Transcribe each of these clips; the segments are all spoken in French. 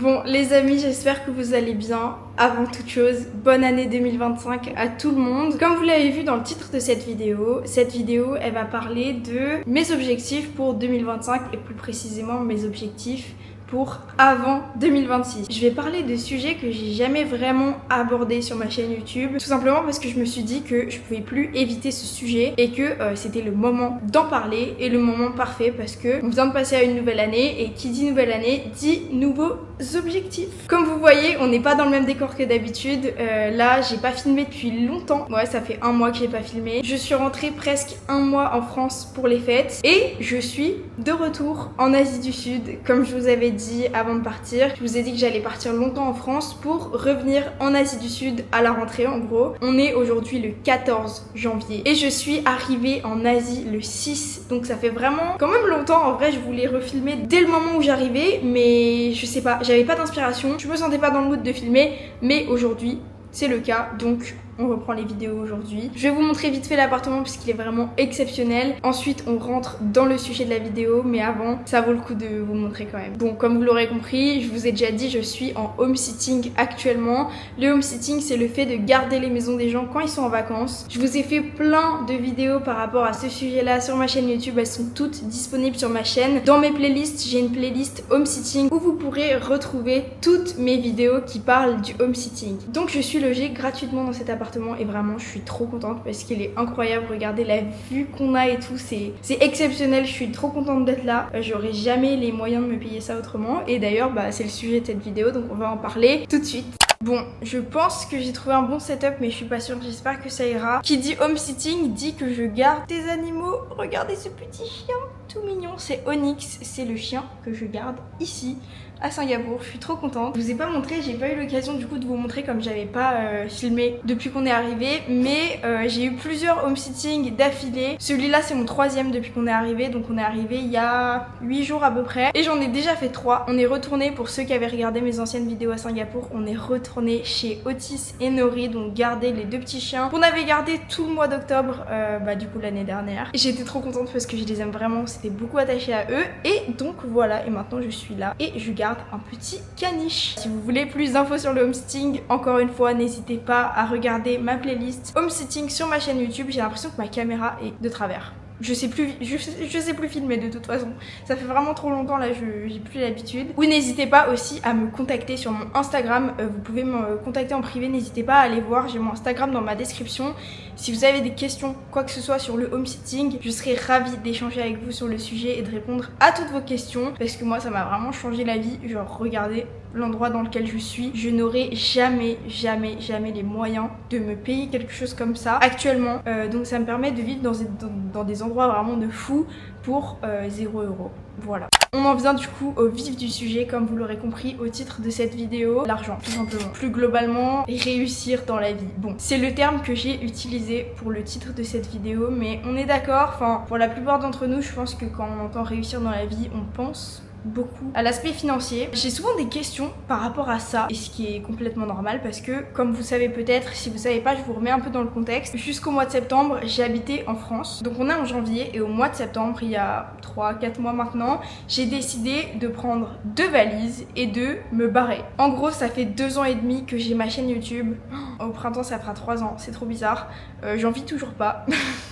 Bon les amis, j'espère que vous allez bien. Avant toute chose, bonne année 2025 à tout le monde. Comme vous l'avez vu dans le titre de cette vidéo elle va parler de mes objectifs pour 2025 et plus précisément mes objectifs pour avant 2026. Je vais parler de sujets que j'ai jamais vraiment abordés sur ma chaîne YouTube, tout simplement parce que je me suis dit que je pouvais plus éviter ce sujet et que c'était le moment d'en parler et le moment parfait parce que on vient de passer à une nouvelle année et qui dit nouvelle année dit nouveaux objectifs. Comme vous voyez, on n'est pas dans le même décor que d'habitude. Là, j'ai pas filmé depuis longtemps. Ouais, ça fait un mois que j'ai pas filmé. Je suis rentrée presque un mois en France pour les fêtes et je suis de retour en Asie du Sud, comme je vous avais dit avant de partir. Je vous ai dit que j'allais partir longtemps en France pour revenir en Asie du Sud à la rentrée en gros. On est aujourd'hui le 14 janvier et je suis arrivée en Asie le 6, donc ça fait vraiment quand même longtemps. En vrai, je voulais refilmer dès le moment où j'arrivais, mais je sais pas, j'avais pas d'inspiration, je me sentais pas dans le mood de filmer, mais aujourd'hui c'est le cas, donc on reprend les vidéos aujourd'hui. Je vais vous montrer vite fait l'appartement puisqu'il est vraiment exceptionnel. Ensuite, on rentre dans le sujet de la vidéo, mais avant, ça vaut le coup de vous montrer quand même. Bon, comme vous l'aurez compris, je vous ai déjà dit, je suis en home sitting actuellement. Le home sitting, c'est le fait de garder les maisons des gens quand ils sont en vacances. Je vous ai fait plein de vidéos par rapport à ce sujet-là sur ma chaîne YouTube. Elles sont toutes disponibles sur ma chaîne. Dans mes playlists, j'ai une playlist home sitting où vous pourrez retrouver toutes mes vidéos qui parlent du home sitting. Donc, je suis logée gratuitement dans cet appartement. Et vraiment je suis trop contente parce qu'il est incroyable. Regardez la vue qu'on a et tout, c'est exceptionnel. Je suis trop contente d'être là. J'aurais jamais les moyens de me payer ça autrement. Et d'ailleurs c'est le sujet de cette vidéo, donc on va en parler tout de suite. Bon, je pense que j'ai trouvé un bon setup, mais je suis pas sûre, j'espère que ça ira. Qui dit home sitting dit que je garde des animaux. Regardez ce petit chien tout mignon, c'est Onyx, c'est le chien que je garde ici à Singapour. Je suis trop contente. Je vous ai pas montré, j'ai pas eu l'occasion du coup de vous montrer comme j'avais pas filmé depuis qu'on est arrivé, mais j'ai eu plusieurs home sitting d'affilée. Celui-là c'est mon troisième depuis qu'on est arrivé, donc on est arrivé il y a 8 jours à peu près et j'en ai déjà fait 3. On est retourné, pour ceux qui avaient regardé mes anciennes vidéos à Singapour, on est retourné chez Otis et Nori, donc garder les deux petits chiens qu'on avait gardé tout le mois d'octobre du coup l'année dernière. Et j'étais trop contente parce que je les aime vraiment, c'était beaucoup attaché à eux et donc voilà, et maintenant je suis là et je garde un petit caniche. Si vous voulez plus d'infos sur le home sitting, encore une fois n'hésitez pas à regarder ma playlist home sitting sur ma chaîne YouTube. J'ai l'impression que ma caméra est de travers. Je sais plus filmer de toute façon. Ça fait vraiment trop longtemps là, j'ai plus l'habitude. Ou n'hésitez pas aussi à me contacter sur mon Instagram. Vous pouvez me contacter en privé, n'hésitez pas à aller voir. J'ai mon Instagram dans ma description. Si vous avez des questions, quoi que ce soit sur le home sitting, je serai ravie d'échanger avec vous sur le sujet et de répondre à toutes vos questions. Parce que moi ça m'a vraiment changé la vie. Genre regardez l'endroit dans lequel je suis. Je n'aurai jamais les moyens de me payer quelque chose comme ça actuellement. Donc ça me permet de vivre dans des endroits vraiment de fou pour 0 €. Voilà. On en vient du coup au vif du sujet, comme vous l'aurez compris au titre de cette vidéo, l'argent tout simplement. Plus globalement, réussir dans la vie. Bon, c'est le terme que j'ai utilisé pour le titre de cette vidéo, mais on est d'accord, enfin pour la plupart d'entre nous, je pense que quand on entend réussir dans la vie, on pense beaucoup à l'aspect financier. J'ai souvent des questions par rapport à ça, et ce qui est complètement normal parce que comme vous savez peut-être, si vous savez pas, je vous remets un peu dans le contexte. Jusqu'au mois de septembre j'ai habité en France, donc on est en janvier et au mois de septembre, il y a 3-4 mois maintenant, j'ai décidé de prendre 2 valises et de me barrer. En gros ça fait 2 ans et demi que j'ai ma chaîne YouTube. Au printemps ça fera 3 ans, c'est trop bizarre. J'en vis toujours pas.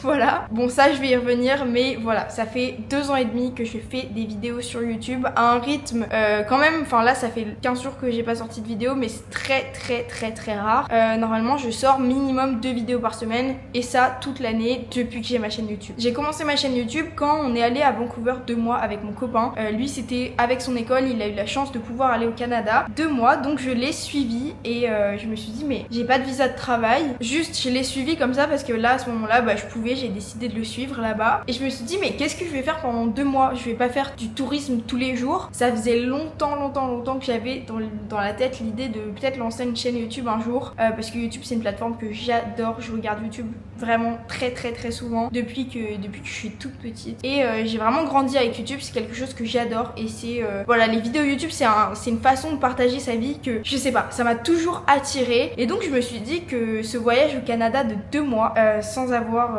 Voilà, bon ça je vais y revenir, mais voilà, ça fait 2 ans et demi que je fais des vidéos sur YouTube à un rythme quand même, enfin là ça fait 15 jours que j'ai pas sorti de vidéo, mais c'est très rare. Normalement je sors minimum 2 vidéos par semaine et ça toute l'année depuis que j'ai ma chaîne YouTube. J'ai commencé ma chaîne YouTube quand on est allé à Vancouver 2 mois avec mon copain. Lui c'était avec son école, il a eu la chance de pouvoir aller au Canada 2 mois, donc je l'ai suivi et je me suis dit mais j'ai pas de visa de travail, juste je l'ai suivi comme ça parce que là à ce moment là je pouvais, j'ai décidé de le suivre là-bas et je me suis dit mais qu'est-ce que je vais faire pendant 2 mois, je vais pas faire du tourisme tous les jours. Ça faisait longtemps que j'avais dans la tête l'idée de peut-être lancer une chaîne YouTube un jour parce que YouTube c'est une plateforme que j'adore, je regarde YouTube vraiment très souvent depuis que je suis toute petite et j'ai vraiment grandi avec YouTube, c'est quelque chose que j'adore et c'est voilà, les vidéos YouTube c'est une façon de partager sa vie que je sais pas, ça m'a toujours attirée et donc je me suis dit que ce voyage au Canada de 2 mois sans avoir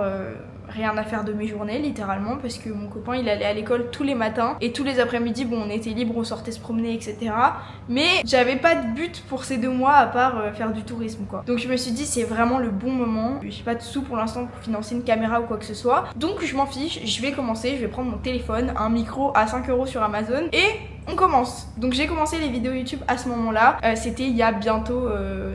rien à faire de mes journées littéralement, parce que mon copain il allait à l'école tous les matins et tous les après-midi, bon on était libre, on sortait se promener, etc. Mais j'avais pas de but pour ces 2 mois à part faire du tourisme quoi. Donc je me suis dit c'est vraiment le bon moment, j'ai pas de sous pour l'instant pour financer une caméra ou quoi que ce soit, donc je m'en fiche, je vais commencer, je vais prendre mon téléphone, un micro à 5 € sur Amazon et on commence. Donc j'ai commencé les vidéos YouTube à ce moment-là, c'était il y a bientôt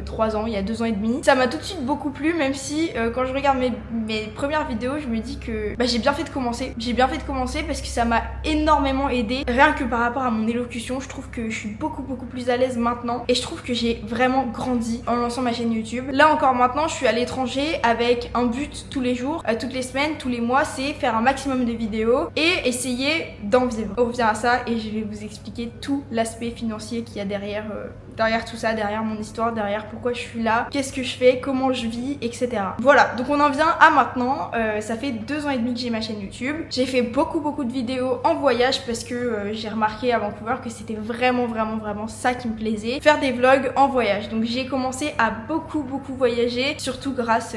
3 ans, il y a 2 ans et demi. Ça m'a tout de suite beaucoup plu, même si quand je regarde mes premières vidéos, je me dis que j'ai bien fait de commencer. J'ai bien fait de commencer parce que ça m'a énormément aidé. Rien que par rapport à mon élocution, je trouve que je suis beaucoup plus à l'aise maintenant et je trouve que j'ai vraiment grandi en lançant ma chaîne YouTube. Là encore maintenant, je suis à l'étranger avec un but tous les jours, toutes les semaines, tous les mois, c'est faire un maximum de vidéos et essayer d'en vivre. On revient à ça et je vais vous expliquer tout l'aspect financier qu'il y a derrière tout ça, derrière mon histoire, derrière pourquoi je suis là, qu'est-ce que je fais, comment je vis, etc. Voilà, donc on en vient à maintenant. Ça fait 2 ans et demi que j'ai ma chaîne YouTube. J'ai fait beaucoup de vidéos en voyage parce que j'ai remarqué à Vancouver que c'était vraiment ça qui me plaisait, faire des vlogs en voyage. Donc j'ai commencé à beaucoup voyager, surtout grâce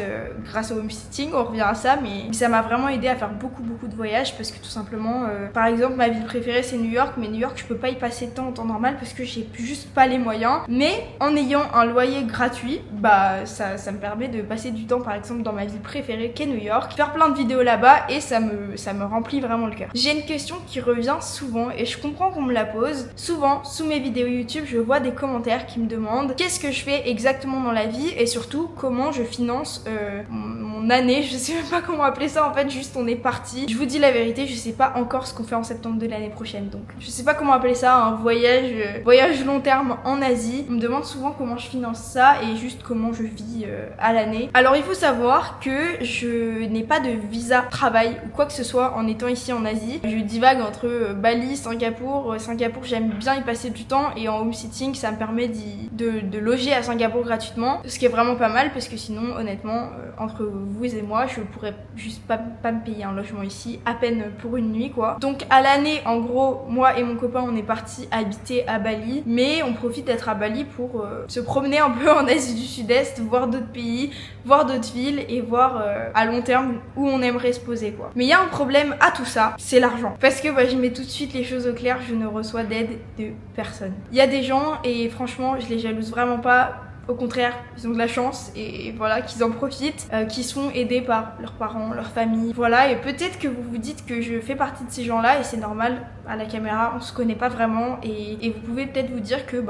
au homesitting, on revient à ça, mais ça m'a vraiment aidé à faire beaucoup de voyages parce que tout simplement, par exemple ma ville préférée c'est New York, mais New York je peux pas y passer de temps en temps normal parce que j'ai juste pas les moyens. Mais en ayant un loyer gratuit, bah ça me permet de passer du temps par exemple dans ma ville préférée qu'est New York, faire plein de vidéos là-bas et ça me remplit vraiment le cœur. J'ai une question qui revient souvent et je comprends qu'on me la pose. Souvent sous mes vidéos YouTube, je vois des commentaires qui me demandent qu'est-ce que je fais exactement dans la vie et surtout comment je finance mon année. Je sais même pas comment appeler ça en fait, juste on est parti. Je vous dis la vérité, je sais pas encore ce qu'on fait en septembre de l'année prochaine, donc je sais pas comment appeler ça, un voyage long terme en Asie. On me demande souvent comment je finance ça et juste comment je vis à l'année. Alors il faut savoir que je n'ai pas de visa travail ou quoi que ce soit en étant ici en Asie. Je divague entre Bali, Singapour. Singapour j'aime bien y passer du temps et en homesitting ça me permet de loger à Singapour gratuitement, ce qui est vraiment pas mal parce que sinon honnêtement entre vous et moi je pourrais juste pas me payer un logement ici, à peine pour une nuit quoi. Donc à l'année en gros moi et mon copain on est partis habiter à Bali, mais on profite d'être à Bali pour se promener un peu en Asie du Sud-Est, voir d'autres pays, voir d'autres villes et voir à long terme où on aimerait se poser quoi. Mais il y a un problème à tout ça, c'est l'argent. Parce que je mets tout de suite les choses au clair, je ne reçois d'aide de personne. Il y a des gens et franchement je les jalouse vraiment pas. Au contraire, ils ont de la chance et voilà, qu'ils en profitent, qui sont aidés par leurs parents, leur famille. Voilà, et peut-être que vous vous dites que je fais partie de ces gens-là et c'est normal, à la caméra, on se connaît pas vraiment et vous pouvez peut-être vous dire que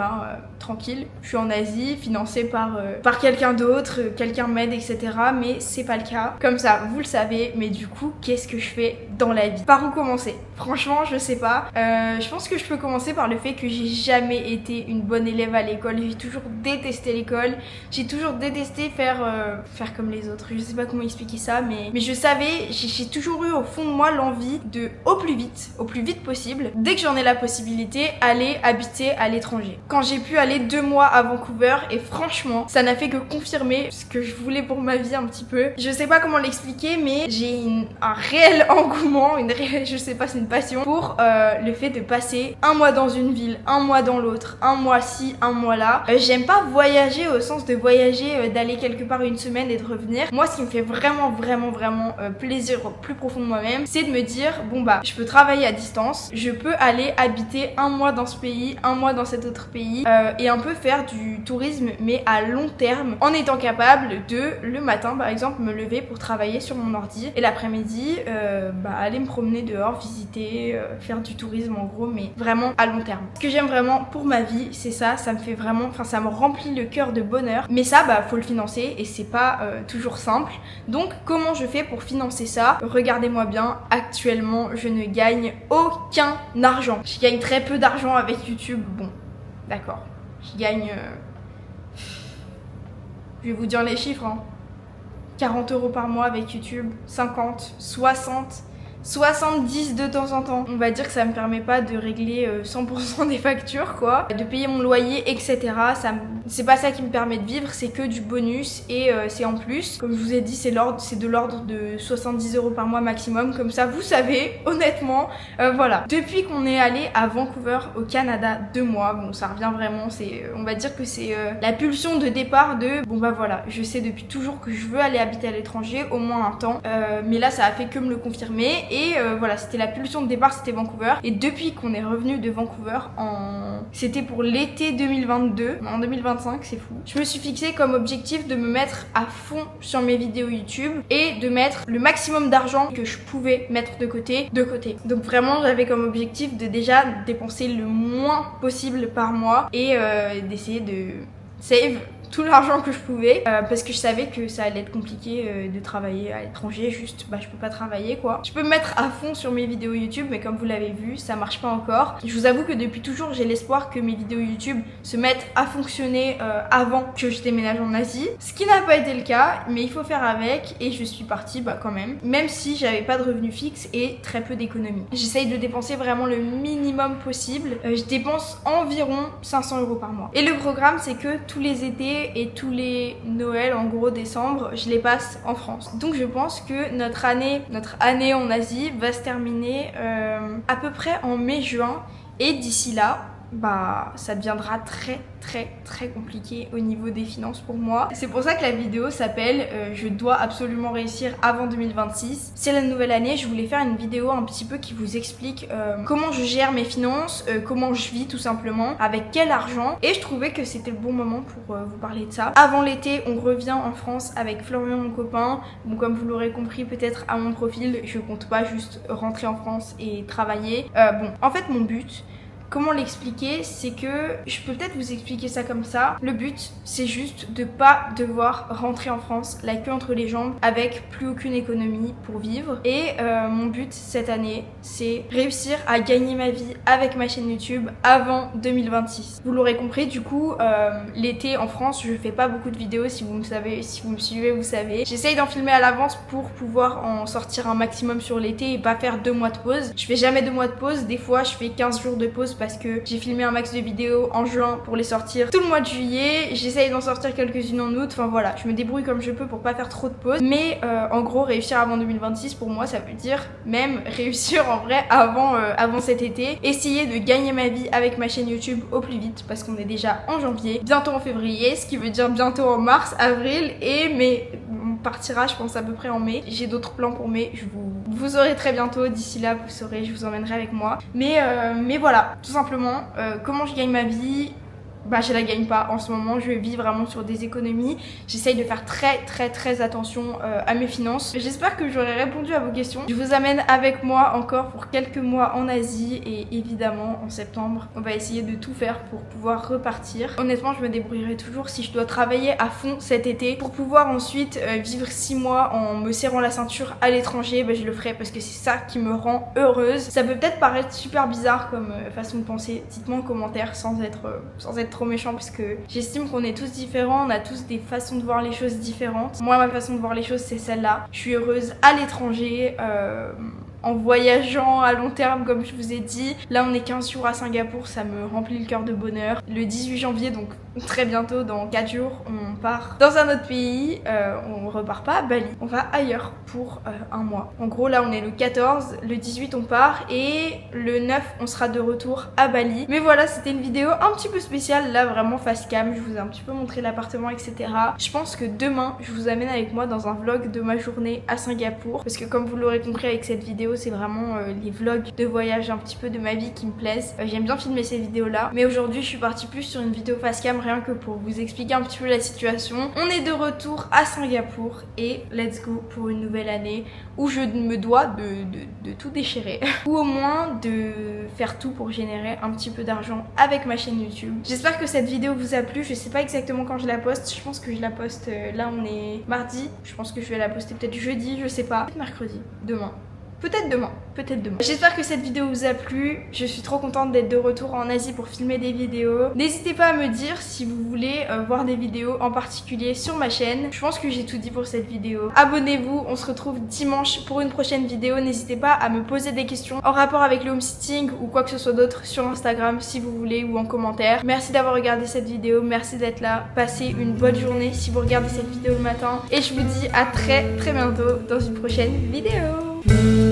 tranquille, je suis en Asie, financée par quelqu'un d'autre, quelqu'un m'aide, etc. Mais c'est pas le cas. Comme ça, vous le savez, mais du coup, qu'est-ce que je fais dans la vie? Par où commencer? Franchement, je sais pas. Je pense que je peux commencer par le fait que j'ai jamais été une bonne élève à l'école. J'ai toujours détesté l'école. J'ai toujours détesté faire comme les autres. Je sais pas comment expliquer ça, mais je savais, j'ai toujours eu au fond de moi l'envie de, au plus vite possible, dès que j'en ai la possibilité, aller habiter à l'étranger. Quand j'ai pu aller 2 mois à Vancouver, et franchement, ça n'a fait que confirmer ce que je voulais pour ma vie un petit peu. Je sais pas comment l'expliquer, mais j'ai un réel engouement, je sais pas, c'est une passion pour le fait de passer 1 mois dans une ville, 1 mois dans l'autre, 1 mois ci, 1 mois là. J'aime pas voyager au sens de voyager, d'aller quelque part une semaine et de revenir. Moi, ce qui me fait vraiment plaisir au plus profond de moi-même, c'est de me dire bon je peux travailler à distance, je peux aller habiter 1 mois dans ce pays, 1 mois dans cet autre pays et un peu faire du tourisme mais à long terme, en étant capable de le matin par exemple me lever pour travailler sur mon ordi et l'après-midi aller me promener dehors, visiter, faire du tourisme en gros, mais vraiment à long terme. Ce que j'aime vraiment pour ma vie, c'est ça, ça me fait vraiment, ça me remplit le cœur de bonheur, mais ça faut le financer et c'est pas toujours simple. Donc comment je fais pour financer ça? Regardez-moi bien, actuellement je ne gagne aucun argent. Je gagne très peu d'argent avec YouTube, bon d'accord, je gagne je vais vous dire les chiffres 40 € par mois avec YouTube, 50, 60, 70 de temps en temps. On va dire que ça me permet pas de régler 100% des factures quoi, de payer mon loyer etc. C'est pas ça qui me permet de vivre, c'est que du bonus et c'est en plus. Comme je vous ai dit, c'est de l'ordre de 70 € par mois maximum, comme ça vous savez, honnêtement, voilà. Depuis qu'on est allé à Vancouver au Canada 2 mois, bon ça revient vraiment, on va dire que c'est la pulsion de départ de bon bah voilà, je sais depuis toujours que je veux aller habiter à l'étranger au moins un temps, mais là ça a fait que me le confirmer et voilà, c'était la pulsion de départ, c'était Vancouver. Et depuis qu'on est revenu de Vancouver c'était pour l'été 2022, en 2025, c'est fou, je me suis fixé comme objectif de me mettre à fond sur mes vidéos YouTube et de mettre le maximum d'argent que je pouvais mettre de côté. Donc vraiment j'avais comme objectif de déjà dépenser le moins possible par mois et d'essayer de save tout l'argent que je pouvais parce que je savais que ça allait être compliqué de travailler à l'étranger, juste bah je peux pas travailler quoi. Je peux me mettre à fond sur mes vidéos YouTube mais comme vous l'avez vu ça marche pas encore. Je vous avoue que depuis toujours j'ai l'espoir que mes vidéos YouTube se mettent à fonctionner avant que je déménage en Asie, ce qui n'a pas été le cas mais il faut faire avec et je suis partie bah quand même si j'avais pas de revenus fixes et très peu d'économies. J'essaye de dépenser vraiment le minimum possible, je dépense environ 500 € par mois et le programme c'est que tous les étés et tous les Noëls, en gros décembre, je les passe en France. Donc je pense que notre année en Asie va se terminer à peu près en mai-juin et d'ici là, bah ça deviendra très compliqué au niveau des finances pour moi. C'est pour ça que la vidéo s'appelle je dois absolument réussir avant 2026. C'est la nouvelle année, je voulais faire une vidéo un petit peu qui vous explique comment je gère mes finances, comment je vis tout simplement, avec quel argent, et je trouvais que c'était le bon moment pour vous parler de ça. Avant l'été, on revient en France avec Florian mon copain. Bon comme vous l'aurez compris peut-être à mon profil, je compte pas juste rentrer en France et travailler. Bon en fait mon but, comment l'expliquer, c'est que je peux peut-être vous expliquer ça comme ça. Le but, c'est juste de pas devoir rentrer en France la queue entre les jambes avec plus aucune économie pour vivre. Et mon but cette année, c'est réussir à gagner ma vie avec ma chaîne YouTube avant 2026. Vous l'aurez compris, du coup, l'été en France, je fais pas beaucoup de vidéos. Si vous me suivez, vous savez. J'essaye d'en filmer à l'avance pour pouvoir en sortir un maximum sur l'été et pas faire 2 mois de pause. Je fais jamais 2 mois de pause. Des fois, je fais 15 jours de pause parce que j'ai filmé un max de vidéos en juin pour les sortir tout le mois de juillet. J'essaye d'en sortir quelques-unes en août. Enfin voilà, je me débrouille comme je peux pour pas faire trop de pauses. Mais en gros, réussir avant 2026 pour moi, ça veut dire même réussir en vrai avant cet été. Essayer de gagner ma vie avec ma chaîne YouTube au plus vite parce qu'on est déjà en janvier, bientôt en février, ce qui veut dire bientôt en mars, avril et mai. On partira je pense à peu près en mai. J'ai d'autres plans pour mai, vous saurez très bientôt. D'ici là vous saurez, je vous emmènerai avec moi. Mais voilà, tout simplement comment je gagne ma vie. Bah je la gagne pas en ce moment, je vis vraiment sur des économies. J'essaye de faire très attention à mes finances. J'espère que j'aurai répondu à vos questions. Je vous amène avec moi encore pour quelques mois en Asie et évidemment en septembre on va essayer de tout faire pour pouvoir repartir. Honnêtement je me débrouillerai toujours si je dois travailler à fond cet été pour pouvoir ensuite vivre 6 mois en me serrant la ceinture à l'étranger. Bah je le ferai parce que c'est ça qui me rend heureuse. Ça peut peut-être paraître super bizarre comme façon de penser, dites-moi en commentaire sans être trop méchant parce que j'estime qu'on est tous différents, on a tous des façons de voir les choses différentes. Moi ma façon de voir les choses c'est celle-là. Je suis heureuse à l'étranger, en voyageant à long terme comme je vous ai dit. Là on est 15 jours à Singapour, ça me remplit le cœur de bonheur. Le 18 janvier donc très bientôt, dans 4 jours, on part dans un autre pays. On repart pas à Bali, on va ailleurs pour un mois. En gros là on est le 14, le 18 on part et le 9 on sera de retour à Bali. Mais voilà, c'était une vidéo un petit peu spéciale, là vraiment face cam, je vous ai un petit peu montré l'appartement etc. Je pense que demain je vous amène avec moi dans un vlog de ma journée à Singapour parce que comme vous l'aurez compris avec cette vidéo, c'est vraiment les vlogs de voyage un petit peu de ma vie qui me plaisent. J'aime bien filmer ces vidéos là, mais aujourd'hui je suis partie plus sur une vidéo face cam rien que pour vous expliquer un petit peu la situation. On est de retour à Singapour et let's go pour une nouvelle année où je me dois de tout déchirer ou au moins de faire tout pour générer un petit peu d'argent avec ma chaîne YouTube. J'espère que cette vidéo vous a plu. Je sais pas exactement quand je la poste, je pense que je la poste là on est mardi, je pense que je vais la poster peut-être jeudi, je sais pas, peut-être mercredi, demain. Peut-être demain, peut-être demain. J'espère que cette vidéo vous a plu. Je suis trop contente d'être de retour en Asie pour filmer des vidéos. N'hésitez pas à me dire si vous voulez voir des vidéos en particulier sur ma chaîne. Je pense que j'ai tout dit pour cette vidéo. Abonnez-vous, on se retrouve dimanche pour une prochaine vidéo. N'hésitez pas à me poser des questions en rapport avec le homesitting ou quoi que ce soit d'autre sur Instagram si vous voulez ou en commentaire. Merci d'avoir regardé cette vidéo, merci d'être là. Passez une bonne journée si vous regardez cette vidéo le matin. Et je vous dis à très bientôt dans une prochaine vidéo.